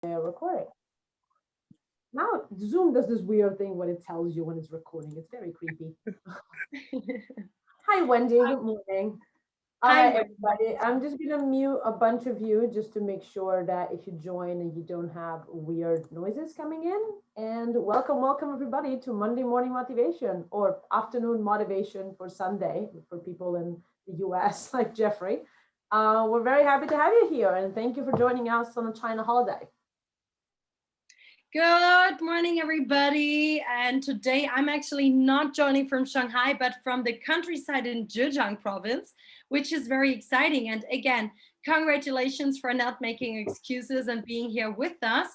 Recording. Now Zoom does this weird thing when it tells you when it's recording. It's very creepy. Hi Wendy, good morning. All Hi, right, everybody. I'm just gonna mute a bunch of you just to make sure that if you join and you don't have weird noises coming in. And welcome everybody to Monday morning motivation or afternoon motivation for Sunday for people in the US like Jeffrey. We're very happy to have you here and thank you for joining us on a China holiday. Good morning, everybody. And today I'm actually not joining from Shanghai, but from the countryside in Zhejiang province, which is very exciting. And again, congratulations for not making excuses and being here with us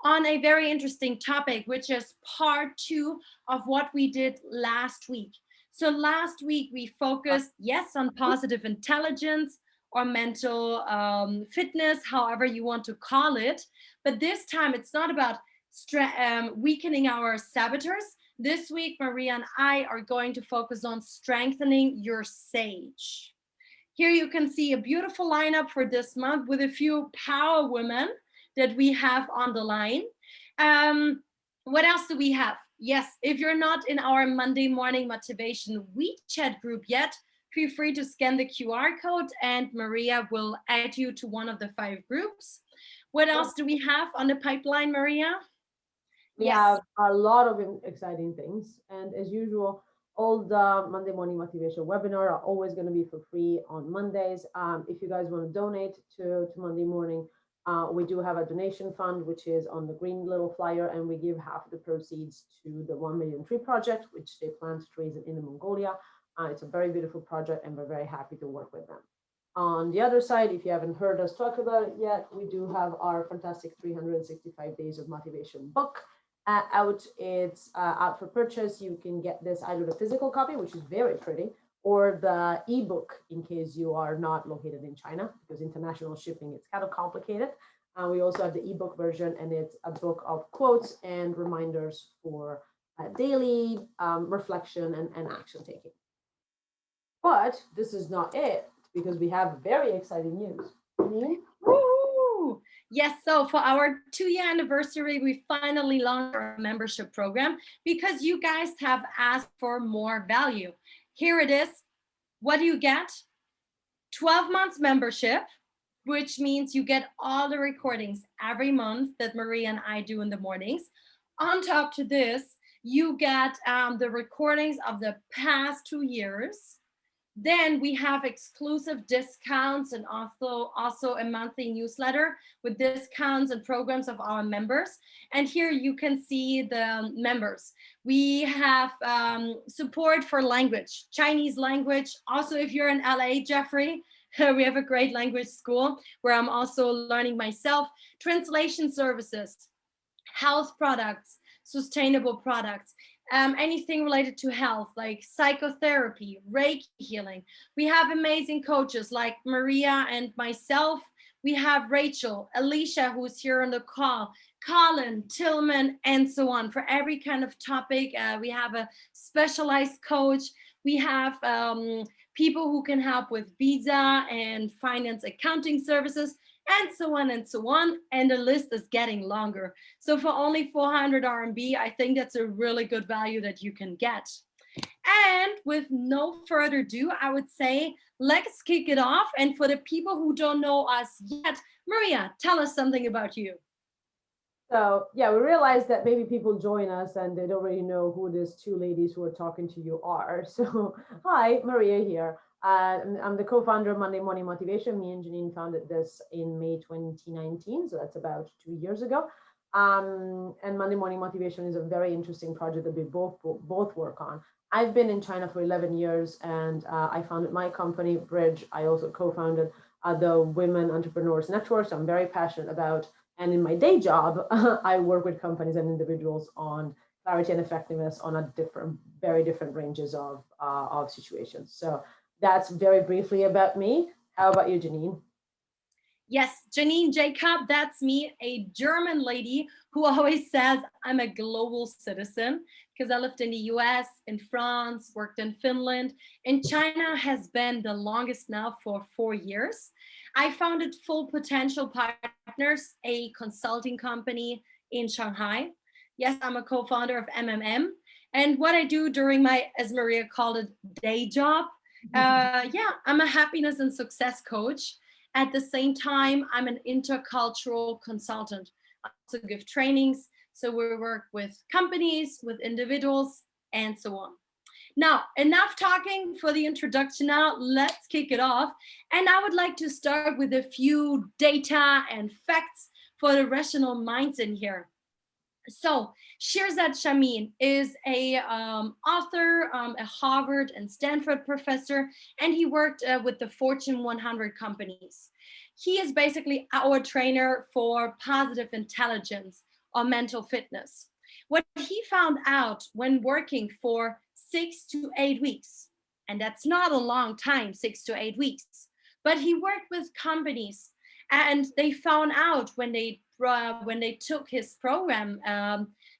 on a very interesting topic, which is part 2 of what we did last week. So last week we focused, yes, on positive intelligence or mental fitness, however you want to call it. But this time it's not about weakening our saboteurs. This week, Maria and I are going to focus on strengthening your sage. Here you can see a beautiful lineup for this month with a few power women that we have on the line. What else do we have? Yes, if you're not in our Monday morning motivation WeChat group yet, feel free to scan the QR code and Maria will add you to one of the 5 groups. What else do we have on the pipeline, Maria? We have a lot of exciting things. And as usual, all the Monday morning motivation webinar are always going to be for free on Mondays. If you guys want to donate to Monday morning, we do have a donation fund, which is on the green little flyer, and we give half the proceeds to the 1 Million Tree Project, which they plan to raise in Inner Mongolia. It's a very beautiful project, and we're very happy to work with them. On the other side, if you haven't heard us talk about it yet, we do have our fantastic 365 Days of Motivation book out. It's out for purchase. You can get this either the physical copy, which is very pretty, or the ebook in case you are not located in China, because international shipping is kind of complicated. We also have the ebook version, and it's a book of quotes and reminders for daily reflection and action taking. But this is not it, because we have very exciting news. Woo! Yes, so for our 2-year anniversary, we finally launched our membership program because you guys have asked for more value. Here it is. What do you get? 12 months membership, which means you get all the recordings every month that Maria and I do in the mornings. On top to this, you get the recordings of the past 2 years. Then we have exclusive discounts and also a monthly newsletter with discounts and programs of our members. And here you can see the members. We have support for language, Chinese language. Also, if you're in LA, Jeffrey, we have a great language school where I'm also learning myself. Translation services, health products, sustainable products. Anything related to health, like psychotherapy, Reiki healing. We have amazing coaches like Maria and myself. We have Rachel, Alicia, who's here on the call, Colin, Tillman, and so on. For every kind of topic, we have a specialized coach. We have people who can help with visa and finance accounting services, and so on and so on. And the list is getting longer. So for only 400 RMB, I think that's a really good value that you can get. And with no further ado, I would say, let's kick it off. And for the people who don't know us yet, Maria, tell us something about you. So yeah, we realized that maybe people join us and they don't really know who these 2 ladies who are talking to you are. So hi, Maria here. I'm the co-founder of Monday Morning Motivation. Me and Janine founded this in May 2019, so that's about 2 years ago. And Monday Morning Motivation is a very interesting project that we both work on. I've been in China for 11 years, and I founded my company, Bridge. I also co-founded the Women Entrepreneurs Network. So I'm very passionate about. And in my day job, I work with companies and individuals on clarity and effectiveness on a very different ranges of situations. So that's very briefly about me. How about you, Janine? Yes, Janine, Jakob, that's me, a German lady who always says I'm a global citizen because I lived in the US, in France, worked in Finland, and China has been the longest now for 4 years. I founded Full Potential Partners, a consulting company in Shanghai. Yes, I'm a co-founder of MMM. And what I do during my, as Maria called it, day job, yeah, I'm a happiness and success coach. At the same time, I'm an intercultural consultant. I also give trainings. So we work with companies, with individuals, and so on. Now, enough talking for the introduction now. Let's kick it off. And I would like to start with a few data and facts for the rational minds in here. So Shirzad Shamin is a author, a Harvard and Stanford professor, and he worked with the Fortune 100 companies. He is basically our trainer for positive intelligence or mental fitness. What he found out when working for 6 to 8 weeks, and that's not a long time, 6 to 8 weeks, but he worked with companies, and they found out when they took his program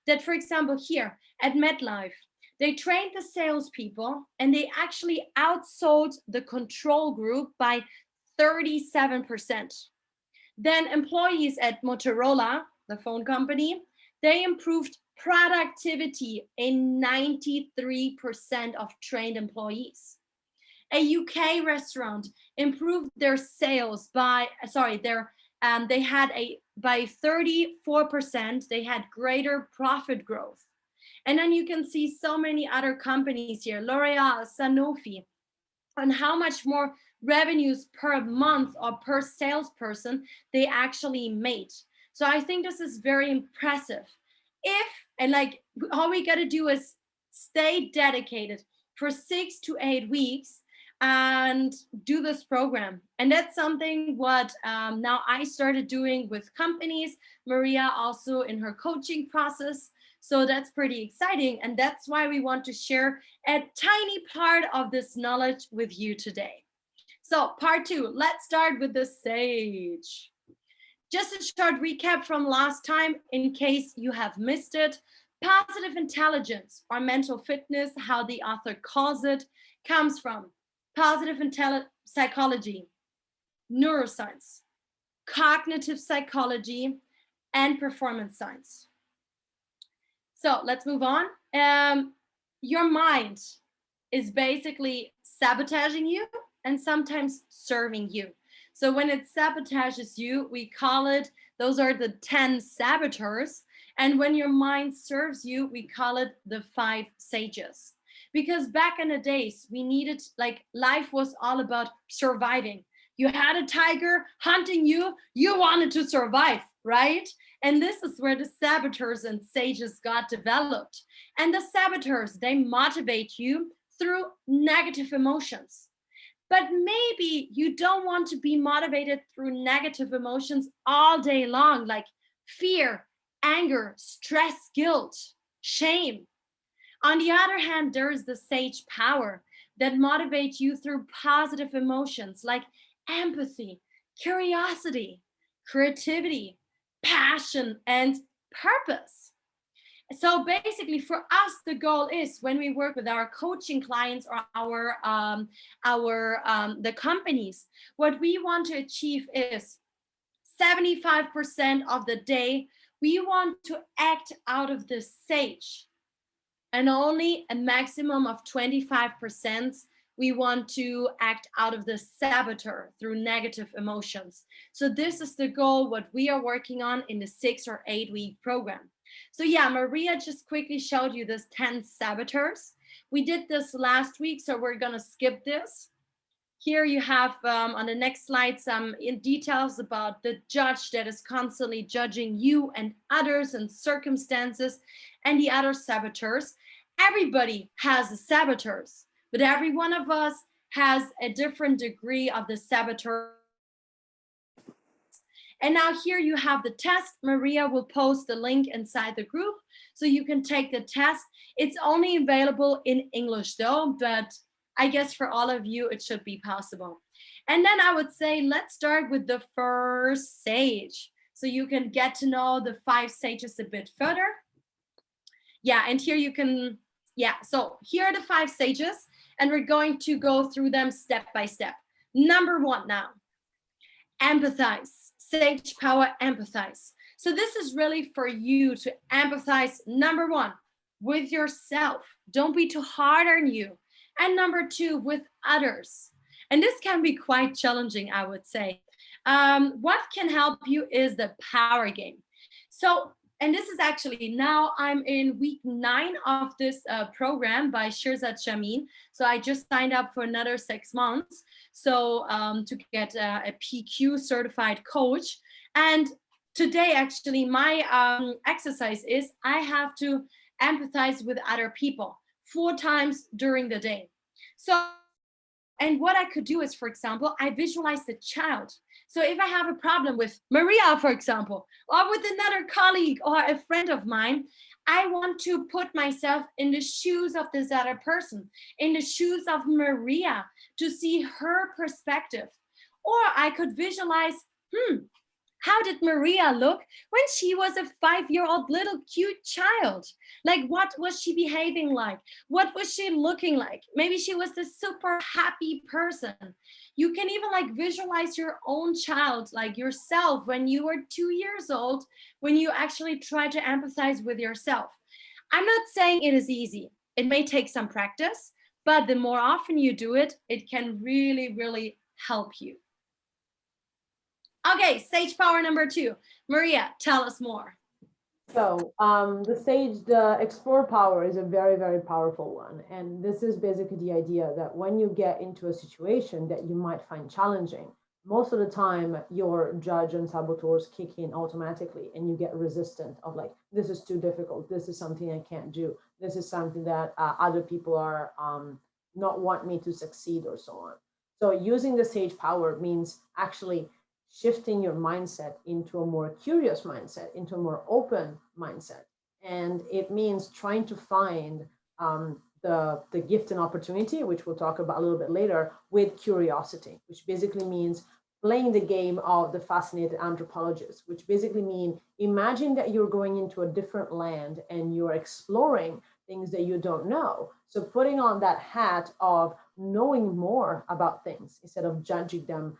that, for example, here at MetLife, they trained the salespeople and they actually outsold the control group by 37%. Then employees at Motorola, the phone company, they improved productivity in 93% of trained employees. A UK restaurant improved their sales by, they had a, by 34%, they had greater profit growth. And then you can see so many other companies here, L'Oreal, Sanofi, on how much more revenues per month or per salesperson they actually made. So I think this is very impressive. If, and like, all we got to do is stay dedicated for 6 to 8 weeks and do this program. And that's something what now I started doing with companies, Maria also in her coaching process. So that's pretty exciting. And that's why we want to share a tiny part of this knowledge with you today. So part 2, let's start with the sage. Just a short recap from last time in case you have missed it. Positive intelligence or mental fitness, how the author calls it, comes from positive psychology, neuroscience, cognitive psychology, and performance science. So let's move on. Your mind is basically sabotaging you and sometimes serving you. So when it sabotages you, we call it, those are the 10 saboteurs. And when your mind serves you, we call it the 5 sages. Because back in the days, we needed, like, life was all about surviving. You had a tiger hunting you, you wanted to survive, right? And this is where the saboteurs and sages got developed. And the saboteurs, they motivate you through negative emotions. But maybe you don't want to be motivated through negative emotions all day long, like fear, anger, stress, guilt, shame. On the other hand, there is the sage power that motivates you through positive emotions like empathy, curiosity, creativity, passion, and purpose. So basically, for us, the goal is when we work with our coaching clients or the companies, what we want to achieve is 75% of the day we want to act out of the sage, and only a maximum of 25% we want to act out of the saboteur through negative emotions. So this is the goal, what we are working on in the 6 or 8 week program. So yeah, Maria just quickly showed you this 10 saboteurs. We did this last week, so we're gonna skip this. Here you have on the next slide some details about the judge that is constantly judging you and others and circumstances, and the other saboteurs. Everybody has the saboteurs, but every one of us has a different degree of the saboteur. And now here you have the test. Maria will post the link inside the group so you can take the test. It's only available in English though, but I guess for all of you, it should be possible. And then I would say, let's start with the first sage. So you can get to know the 5 sages a bit further. Yeah, and here you can, yeah, so here are the 5 sages, and we're going to go through them step by step. Number 1 now, empathize. Sage power, empathize. So this is really for you to empathize, number 1, with yourself. Don't be too hard on you. And number 2, with others. And this can be quite challenging, I would say. What can help you is the power game. So, and this is actually now I'm in week 9 of this program by Shirzad Shamin. So I just signed up for another 6 months. So to get a PQ certified coach. And today, actually, my exercise is I have to empathize with other people 4 times during the day. So, and what I could do is, for example, I visualize the child. So if I have a problem with Maria, for example, or with another colleague or a friend of mine, I want to put myself in the shoes of this other person, in the shoes of Maria, to see her perspective. Or I could visualize, how did Maria look when she was a 5-year-old little cute child? Like, what was she behaving like? What was she looking like? Maybe she was the super happy person. You can even like visualize your own child, like yourself when you were 2 years old, when you actually try to empathize with yourself. I'm not saying it is easy. It may take some practice, but the more often you do it, it can really, really help you. Okay, sage power number 2. Maria, tell us more. So the explore power is a very, very powerful one. And this is basically the idea that when you get into a situation that you might find challenging, most of the time your judge and saboteurs kick in automatically and you get resistant of like, this is too difficult. This is something I can't do. This is something that other people are not want me to succeed or so on. So using the sage power means actually shifting your mindset into a more curious mindset, into a more open mindset. And it means trying to find the gift and opportunity, which we'll talk about a little bit later, with curiosity, which basically means playing the game of the fascinated anthropologist, which basically mean imagine that you're going into a different land and you're exploring things that you don't know. So putting on that hat of knowing more about things instead of judging them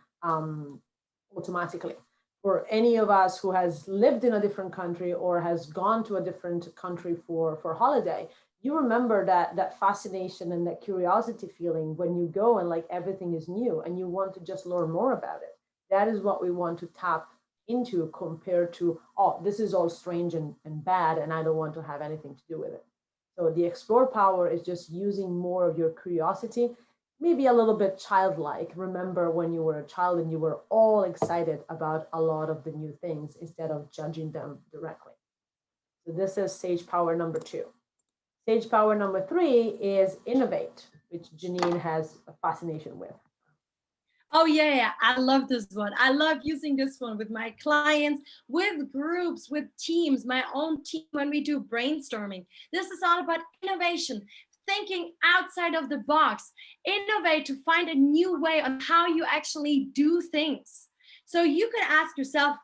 automatically. For any of us who has lived in a different country or has gone to a different country for holiday, you remember that fascination and that curiosity feeling when you go and like everything is new and you want to just learn more about it. That is what we want to tap into compared to, oh, this is all strange and bad and I don't want to have anything to do with it. So the explore power is just using more of your curiosity, maybe a little bit childlike. Remember when you were a child and you were all excited about a lot of the new things instead of judging them directly. So this is sage power number 2. Sage power number 3 is innovate, which Janine has a fascination with. Oh yeah, I love this one. I love using this one with my clients, with groups, with teams, my own team when we do brainstorming. This is all about innovation, thinking outside of the box, innovate to find a new way on how you actually do things. So you can ask yourself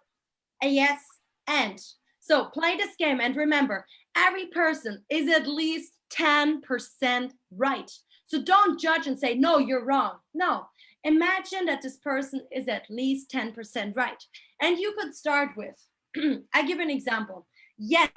a yes and. So play this game and remember, every person is at least 10% right. So don't judge and say, no, you're wrong. No, imagine that this person is at least 10% right. And you could start with, I give an example. Yes,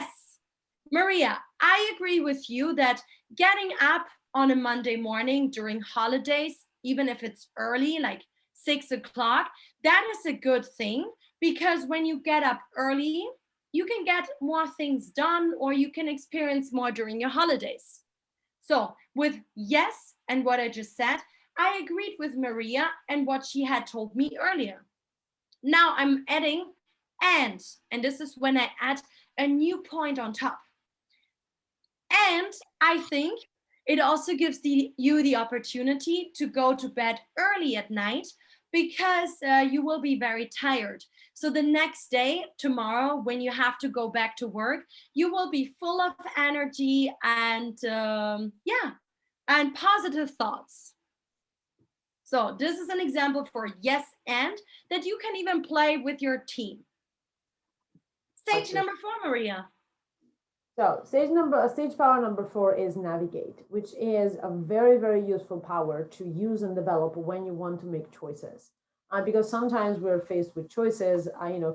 Maria, I agree with you that getting up on a Monday morning during holidays, even if it's early, like 6 o'clock, that is a good thing because when you get up early, you can get more things done or you can experience more during your holidays. So, with yes and what I just said, I agreed with Maria and what she had told me earlier. Now I'm adding and this is when I add a new point on top. And I think it also gives you the opportunity to go to bed early at night because you will be very tired. So the next day, tomorrow, when you have to go back to work, you will be full of energy and and positive thoughts. So this is an example for yes and that you can even play with your team. Stage number 4, Maria. So stage power number 4 is navigate, which is a very, very useful power to use and develop when you want to make choices. Because sometimes we're faced with choices,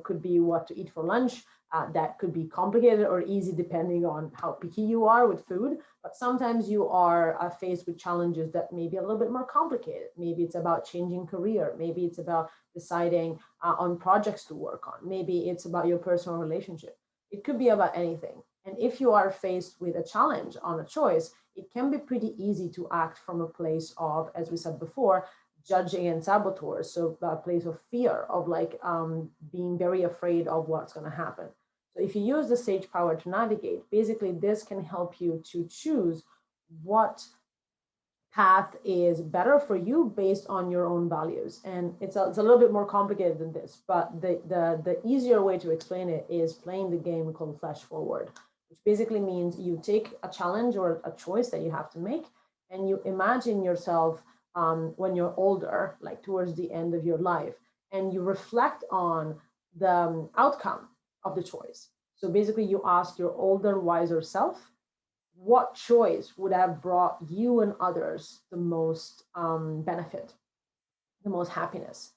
could be what to eat for lunch. That could be complicated or easy depending on how picky you are with food. But sometimes you are faced with challenges that may be a little bit more complicated. Maybe it's about changing career. Maybe it's about deciding on projects to work on. Maybe it's about your personal relationship. It could be about anything. And if you are faced with a challenge on a choice, it can be pretty easy to act from a place of, as we said before, judging and saboteurs. So a place of fear, of like being very afraid of what's going to happen. So if you use the sage power to navigate, basically this can help you to choose what path is better for you based on your own values. And it's a little bit more complicated than this, but the easier way to explain it is playing the game called flash forward, which basically means you take a challenge or a choice that you have to make, and you imagine yourself when you're older, like towards the end of your life, and you reflect on the outcome of the choice. So basically, you ask your older, wiser self, what choice would have brought you and others the most benefit, the most happiness,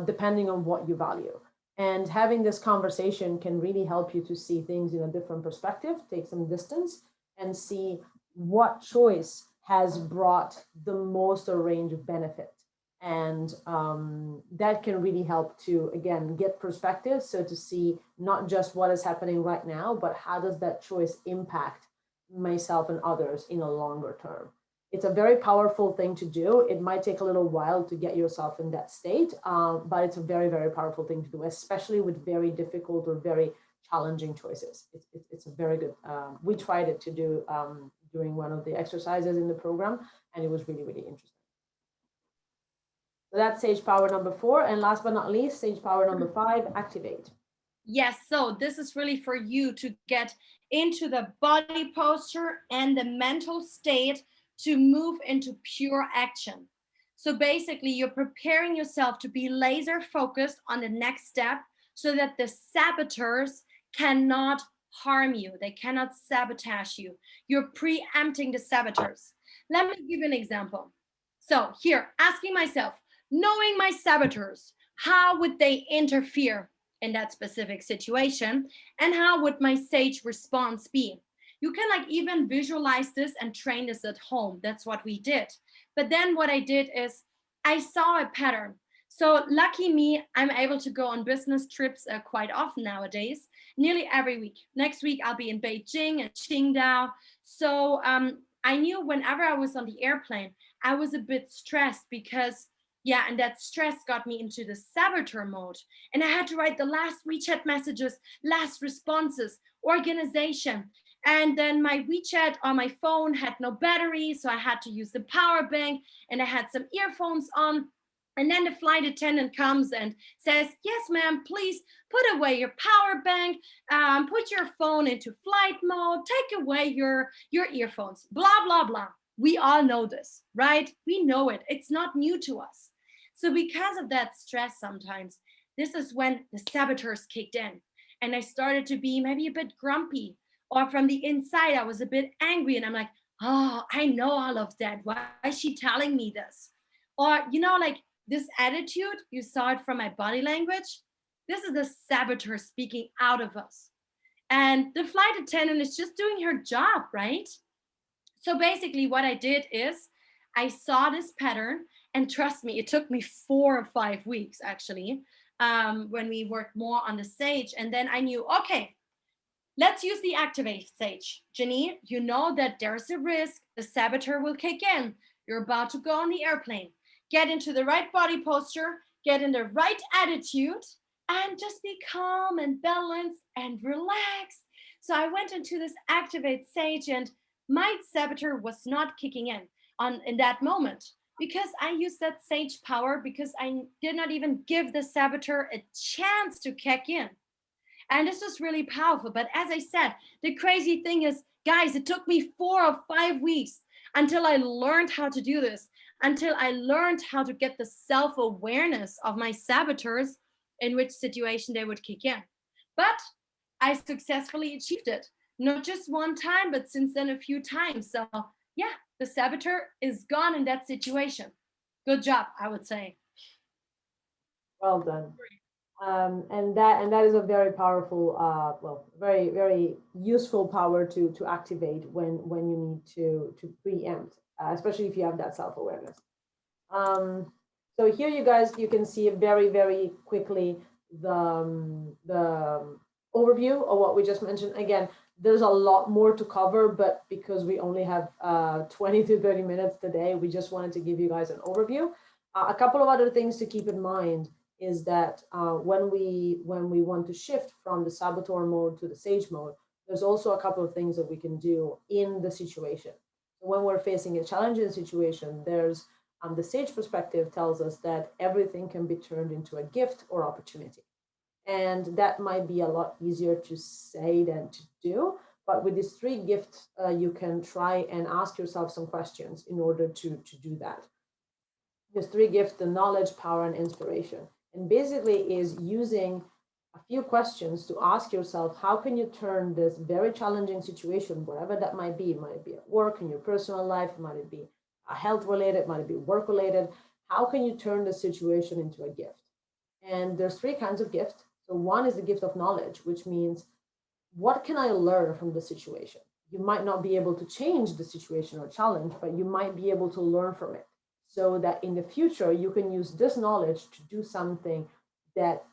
depending on what you value. And having this conversation can really help you to see things in a different perspective, take some distance, and see what choice has brought the most range of benefit. And that can really help to, again, get perspective. So to see not just what is happening right now, but how does that choice impact myself and others in a longer term. It's a very powerful thing to do. It might take a little while to get yourself in that state, but it's a very, very powerful thing to do, especially with very difficult or very challenging choices. It's a very good, we tried it to do during one of the exercises in the program, and it was really, really interesting. So that's sage power number 4. And last but not least, sage power number 5, activate. Yes, so this is really for you to get into the body posture and the mental state to move into pure action. So basically, you're preparing yourself to be laser focused on the next step so that the saboteurs cannot harm you. They cannot sabotage you. You're preempting the saboteurs. Let me give you an example. So here, asking myself, knowing my saboteurs, how would they interfere in that specific situation, and how would my sage response be? You can like even visualize this and train this at home. That's what we did. But then what I did is I saw a pattern. So lucky me, I'm able to go on business trips quite often nowadays, nearly every week. Next week I'll be in Beijing and Qingdao. So I knew whenever I was on the airplane, I was a bit stressed because and that stress got me into the saboteur mode. And I had to write the last WeChat messages, last responses, organization. And then my WeChat on my phone had no battery, so I had to use the power bank, and I had some earphones on. And then the flight attendant comes and says, yes, ma'am, please put away your power bank, put your phone into flight mode, take away your earphones, blah, blah, blah. We all know this, right? We know it. It's not new to us. So because of that stress sometimes, this is when the saboteurs kicked in. And I started to be maybe a bit grumpy. Or from the inside, I was a bit angry. And I'm like, oh, I know all of that. Why is she telling me this? Or, like this attitude, you saw it from my body language. This is the saboteur speaking out of us. And the flight attendant is just doing her job, right? So basically what I did is I saw this pattern, and trust me, it took me 4 or 5 weeks actually, when we worked more on the sage. And then I knew, okay, let's use the activate sage. Janine, you know that there's a risk the saboteur will kick in. You're about to go on the airplane. Get into the right body posture, get in the right attitude, and just be calm and balanced and relaxed. So I went into this activate sage, and my saboteur was not kicking in that moment, because I used that sage power, because I did not even give the saboteur a chance to kick in. And this was really powerful. But as I said, the crazy thing is, guys, it took me 4 or 5 weeks until I learned how to do this. until I learned how to get the self-awareness of my saboteurs, in which situation they would kick in. But I successfully achieved it. Not just one time, but since then a few times. So yeah, the saboteur is gone in that situation. Good job, I would say. Well done. And that is a very powerful, well, very useful power to activate when you need to preempt, especially if you have that self awareness. So here, you guys, you can see very quickly the overview of what we just mentioned. Again, there's a lot more to cover, but because we only have 20 to 30 minutes today, we just wanted to give you guys an overview. A couple of other things to keep in mind is that when we want to shift from the saboteur mode to the sage mode, there's also a couple of things that we can do in the situation. When we're facing a challenging situation, there's the sage perspective tells us that everything can be turned into a gift or opportunity. And that might be a lot easier to say than to do. But with these three gifts, you can try and ask yourself some questions in order to do that. There's three gifts: the knowledge, power, and inspiration. And basically is using a few questions to ask yourself, how can you turn this very challenging situation, whatever that might be, it might be at work, in your personal life, might it be health related, might it be work related, how can you turn the situation into a gift? And there's three kinds of gift. So one is the gift of knowledge, which means, what can I learn from the situation? You might not be able to change the situation or challenge, but you might be able to learn from it, so that in the future you can use this knowledge to do something that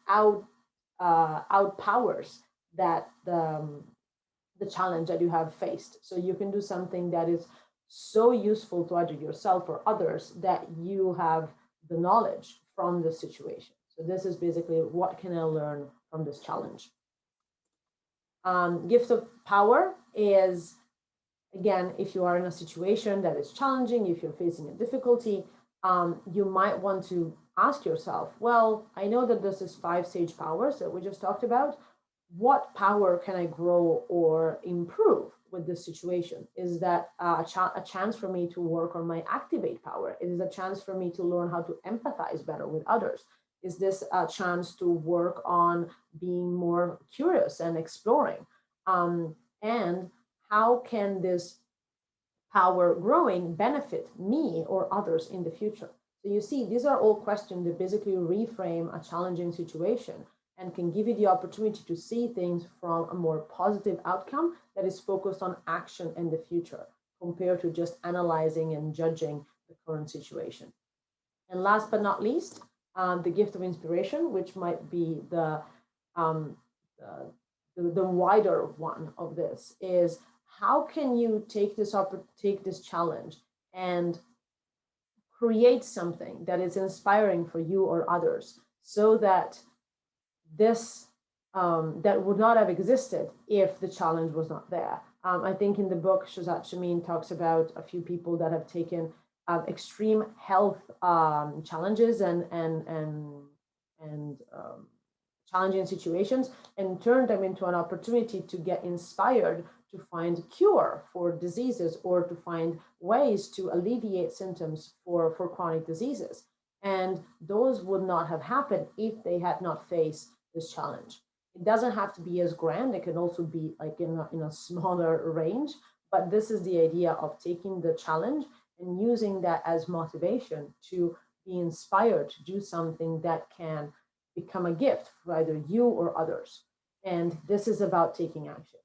outpowers that the challenge that you have faced. So you can do something that is so useful to either yourself or others that you have the knowledge from the situation. So this is basically, what can I learn from this challenge? Gift of power is, again, if you are in a situation that is challenging, if you're facing a difficulty, you might want to ask yourself, well, I know that this is 5 sage powers that we just talked about. What power can I grow or improve with this situation? Is that a chance for me to work on my activate power? It is a chance for me to learn how to empathize better with others. Is this a chance to work on being more curious and exploring? And how can this power growing benefit me or others in the future? So you see, these are all questions that basically reframe a challenging situation and can give you the opportunity to see things from a more positive outcome that is focused on action in the future, compared to just analyzing and judging the current situation. And last but not least, the gift of inspiration, which might be um, the wider one of this, is, how can you take this challenge and create something that is inspiring for you or others, so that this that would not have existed if the challenge was not there. I think in the book, Shazat Shamin talks about a few people that have taken extreme health challenges and challenging situations and turned them into an opportunity to get inspired to find cure for diseases, or to find ways to alleviate symptoms for chronic diseases. And those would not have happened if they had not faced this challenge. It doesn't have to be as grand. It can also be like in a smaller range. But this is the idea of taking the challenge and using that as motivation to be inspired to do something that can become a gift for either you or others. And this is about taking action.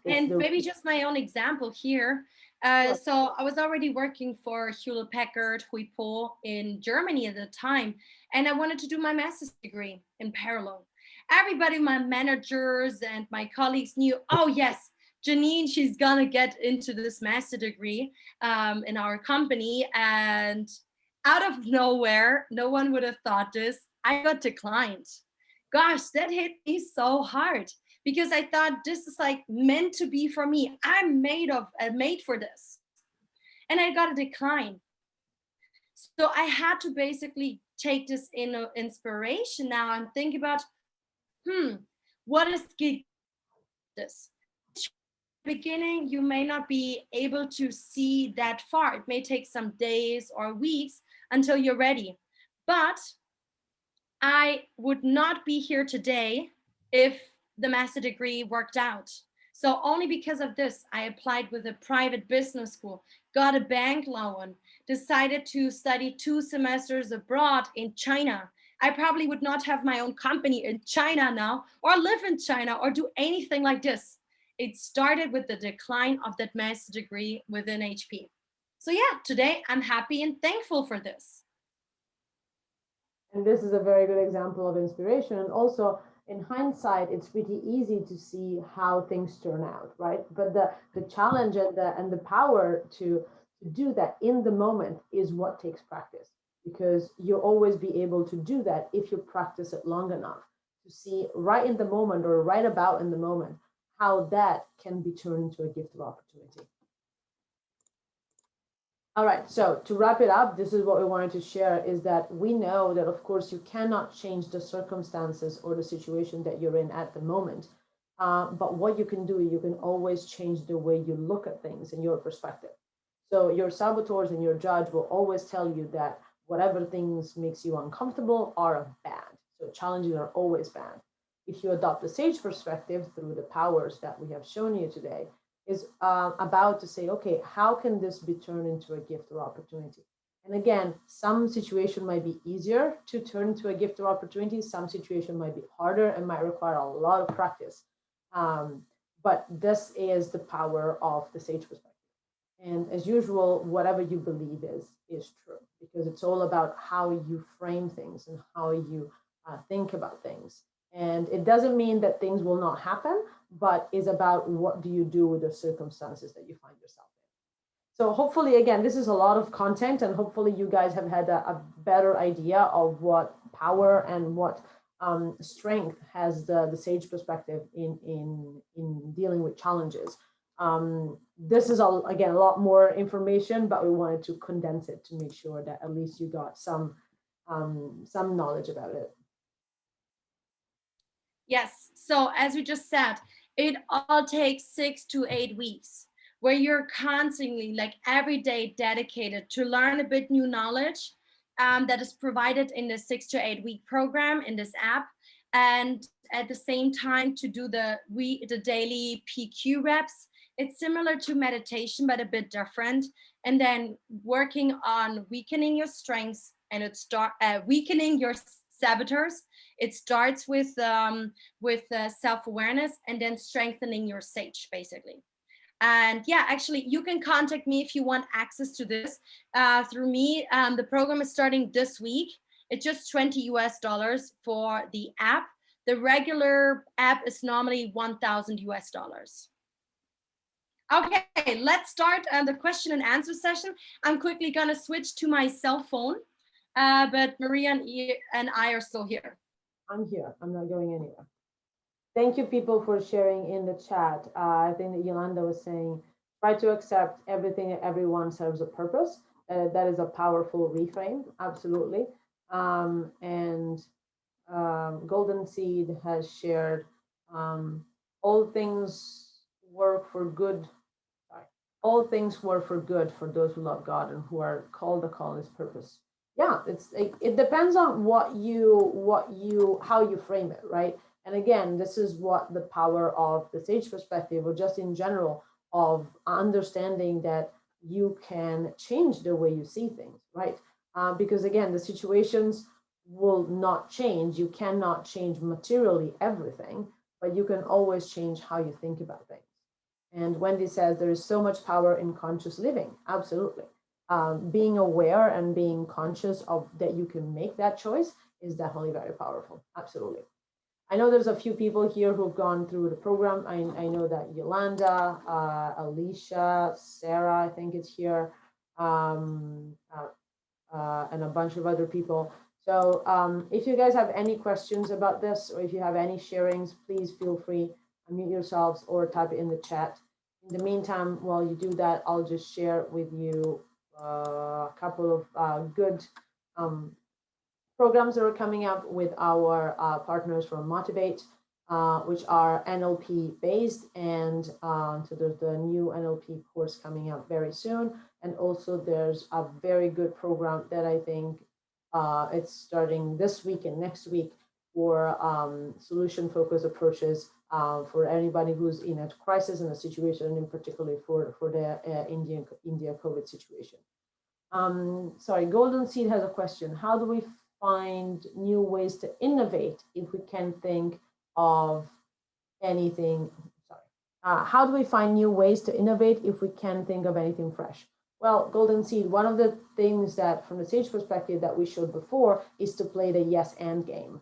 And maybe just my own example here. So I was already working for Hewlett Packard, Huipo in Germany at the time, and I wanted to do my master's degree in parallel. Everybody, my managers and my colleagues knew, oh yes, Janine, she's gonna get into this master degree in our company. And out of nowhere, no one would have thought this, I got declined. Gosh, that hit me so hard, because I thought this is like meant to be for me. I'm made for this. And I got a decline. So I had to basically take this in inspiration now and think about, what is this? beginning, you may not be able to see that far. It may take some days or weeks until you're ready. But I would not be here today if the master degree worked out. So only because of this, I applied with a private business school, got a bank loan, decided to study 2 semesters abroad in China. I probably would not have my own company in China now, or live in China, or do anything like this. It started with the decline of that master degree within HP. So yeah, today I'm happy and thankful for this. And this is a very good example of inspiration. And also, in hindsight, it's pretty easy to see how things turn out, right? But the challenge and the power to do that in the moment is what takes practice, because you'll always be able to do that if you practice it long enough to see right in the moment or right about in the moment how that can be turned into a gift of opportunity. All right, so to wrap it up, this is what we wanted to share, is that we know that, of course, you cannot change the circumstances or the situation that you're in at the moment. But what you can do, you can always change the way you look at things and your perspective. So your saboteurs and your judge will always tell you that whatever things makes you uncomfortable are bad. So challenges are always bad. If you adopt the sage perspective through the powers that we have shown you today, is about to say, okay, how can this be turned into a gift or opportunity? And again, some situation might be easier to turn into a gift or opportunity. Some situation might be harder and might require a lot of practice. But this is the power of the sage perspective. And as usual, whatever you believe is true, because it's all about how you frame things and how you think about things. And it doesn't mean that things will not happen, but is about what do you do with the circumstances that you find yourself in. So hopefully, again, this is a lot of content, and hopefully you guys have had a better idea of what power and what strength has the sage perspective in dealing with challenges. This is again a lot more information, but we wanted to condense it to make sure that at least you got some knowledge about it. Yes. So as we just said, it all takes 6 to 8 weeks where you're constantly, like every day, dedicated to learn a bit new knowledge that is provided in the 6 to 8 week program in this app, and at the same time to do the daily PQ reps. It's similar to meditation, but a bit different. And then working on weakening your strengths and weakening your saboteurs. It starts with self-awareness and then strengthening your sage, basically. And yeah, actually, you can contact me if you want access to this through me. The program is starting this week. It's just $20 for the app. The regular app is normally $1,000. Okay, let's start the question and answer session. I'm quickly gonna switch to my cell phone, but Maria and I are still here. I'm here. I'm not going anywhere. Thank you, people, for sharing in the chat. I think that Yolanda was saying, try to accept everything and everyone serves a purpose. That is a powerful reframe, absolutely. And Golden Seed has shared, all things work for good. Sorry, all things work for good for those who love God and who are called to call His purpose. Yeah, it depends on how you frame it, right? And again, this is what the power of the sage perspective, or just in general, of understanding that you can change the way you see things, right? Because again, the situations will not change. You cannot change materially everything, but you can always change how you think about things. And Wendy says there is so much power in conscious living. Absolutely. Being aware and being conscious of that you can make that choice is definitely very powerful. Absolutely. I know there's a few people here who've gone through the program. I know that Yolanda, Alicia, Sarah, I think it's here, and a bunch of other people. So if you guys have any questions about this, or if you have any sharings, please feel free, unmute yourselves or type it in the chat. In the meantime, while you do that, I'll just share with you a couple of good programs that are coming up with our partners from Motivate. which are NLP based. And so there's the new NLP course coming out very soon. And also there's a very good program that I think it's starting this week and next week for solution focused approaches for anybody who's in a crisis in a situation, and in particular for the India COVID situation. Sorry, Golden Seed has a question. How do we find new ways to innovate if we can't think of anything? Sorry. How do we find new ways to innovate if we can't think of anything fresh? Well, Golden Seed, one of the things that from the Sage perspective that we showed before is to play the yes and game.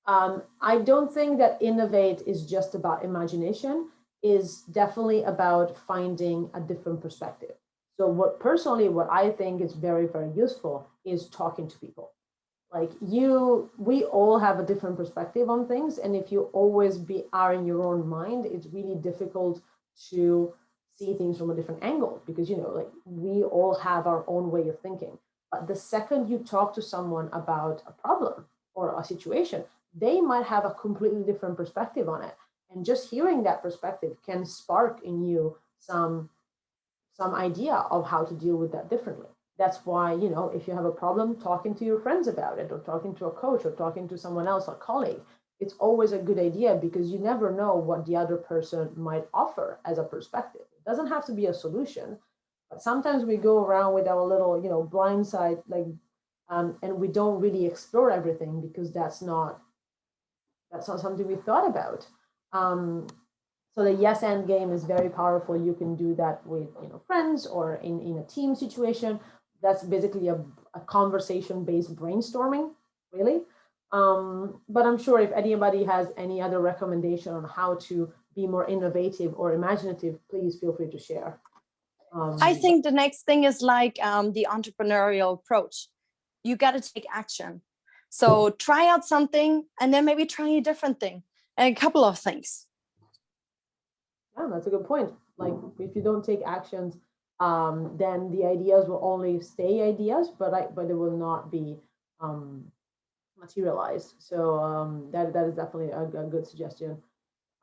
I don't think that innovate is just about imagination, is definitely about finding a different perspective. So what I think is very, very useful is talking to people. Like we all have a different perspective on things. And if you always are in your own mind, it's really difficult to see things from a different angle, because, like we all have our own way of thinking. But the second you talk to someone about a problem or a situation, they might have a completely different perspective on it. And just hearing that perspective can spark in you some idea of how to deal with that differently. That's why, if you have a problem, talking to your friends about it, or talking to a coach, or talking to someone else, a colleague, it's always a good idea, because you never know what the other person might offer as a perspective. It doesn't have to be a solution, but sometimes we go around with our little, blind side, like, and we don't really explore everything, because that's not something we thought about. So the yes and game is very powerful. You can do that with friends or in a team situation. That's basically a conversation-based brainstorming, really. But I'm sure if anybody has any other recommendation on how to be more innovative or imaginative, please feel free to share. I think the next thing is like the entrepreneurial approach. You got to take action. So try out something, and then maybe try a different thing, a couple of things. Yeah, that's a good point. Like if you don't take actions, then the ideas will only stay ideas, but they will not be materialized. So that is definitely a good suggestion.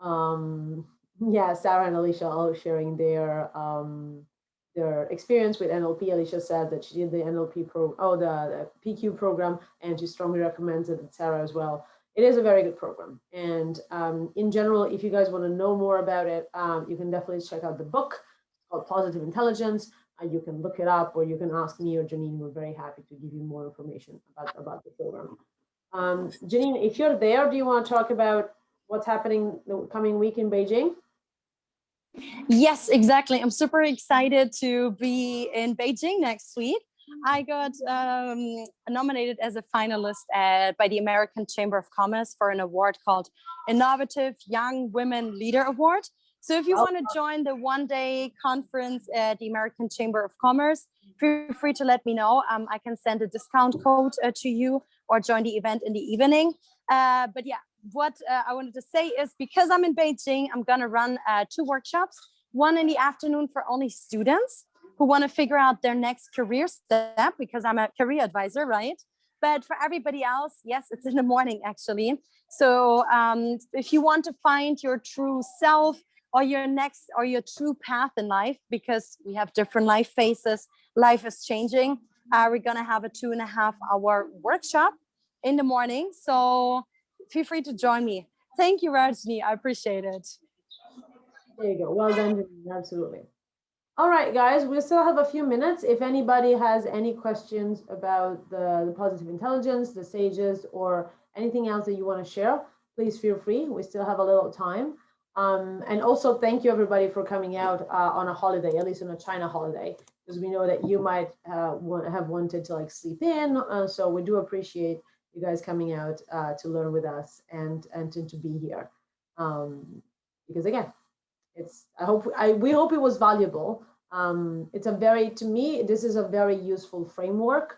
Yeah, Sarah and Alicia all sharing their experience with NLP. Alicia said that she did the NLP the PQ program, and she strongly recommends it. Sarah as well. It is a very good program. And in general, if you guys want to know more about it, you can definitely check out the book called Positive Intelligence. You can look it up, or you can ask me or Janine. We're very happy to give you more information about the program. Janine, if you're there, do you want to talk about what's happening the coming week in Beijing? Yes, exactly. I'm super excited to be in Beijing next week. I got nominated as a finalist by the American Chamber of Commerce for an award called Innovative Young Women Leader Award. So if you want to join the one-day conference at the American Chamber of Commerce, feel free to let me know. I can send a discount code to you, or join the event in the evening. But yeah, what I wanted to say is, because I'm in Beijing, I'm going to run 2 workshops, one in the afternoon for only students who want to figure out their next career step, because I'm a career advisor, right? But for everybody else, yes, it's in the morning, actually. So if you want to find your true self, or your true path in life, because we have different life phases, life is changing, we're going to have a 2.5-hour workshop in the morning. So feel free to join me. Thank you, Rajni. I appreciate it. There you go. Well done, absolutely. All right, guys, we still have a few minutes. If anybody has any questions about the positive intelligence, the sages, or anything else that you want to share, please feel free. We still have a little time. And also thank you everybody for coming out on a holiday, at least on a China holiday, because we know that you might have wanted to like sleep in. So we do appreciate you guys coming out to learn with us and to be here. Because again, we hope it was valuable. It's to me, this is a very useful framework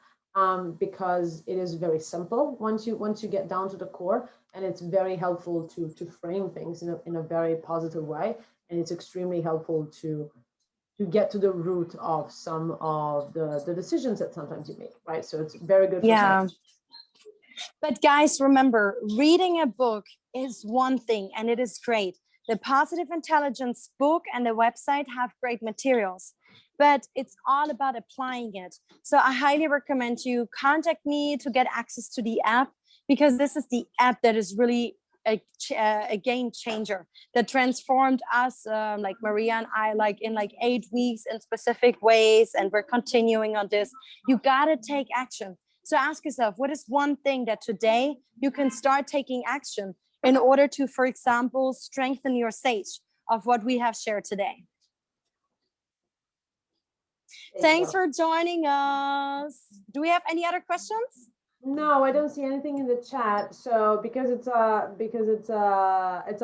because it is very simple once you get down to the core, and it's very helpful to frame things in a very positive way, and it's extremely helpful to get to the root of some of the decisions that sometimes you make, right? So it's very good for But guys, remember, reading a book is one thing, and it is great. The Positive Intelligence book and the website have great materials, but it's all about applying it. So I highly recommend you contact me to get access to the app, because this is the app that is really a game changer, that transformed us, like Maria and I, like in like 8 weeks in specific ways, and we're continuing on this. You gotta take action. So ask yourself, what is one thing that today you can start taking action in order to, for example, strengthen your sage of what we have shared today? Thanks for joining us. Do we have any other questions? No, I don't see anything in the chat. So because it's a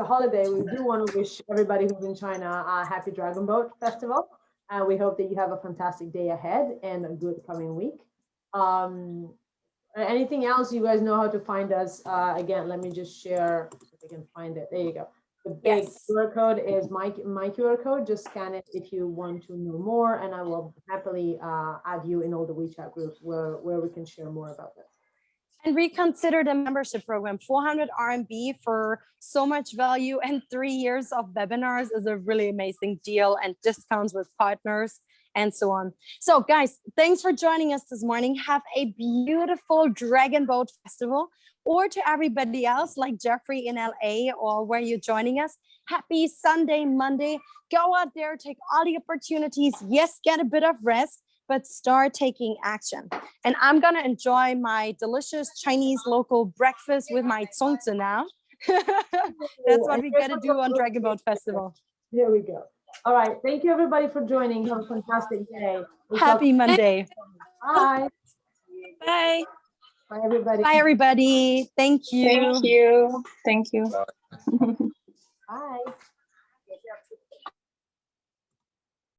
holiday, we do want to wish everybody who's in China a happy Dragon Boat Festival. And we hope that you have a fantastic day ahead and a good coming week. Anything else? You guys know how to find us. Again, let me just share if I can find it. There you go. The big QR code is my QR code. Just scan it if you want to know more, and I will happily add you in all the WeChat groups where we can share more about this. And reconsider the membership program. 400 RMB for so much value, and 3 years of webinars is a really amazing deal, and discounts with partners and so on. So guys, thanks for joining us this morning. Have a beautiful Dragon Boat Festival. Or to everybody else like Jeffrey in LA or where you're joining us, happy Sunday, Monday. Go out there, take all the opportunities. Yes, get a bit of rest, but start taking action. And I'm gonna enjoy my delicious Chinese local breakfast with my zongzi now. That's what we gotta do on Dragon Boat Festival. There we go. All right, thank you everybody for joining. Have a fantastic day. Happy Monday. Bye. Bye. Bye everybody. Bye everybody. Thank you. Thank you. Thank you. Bye.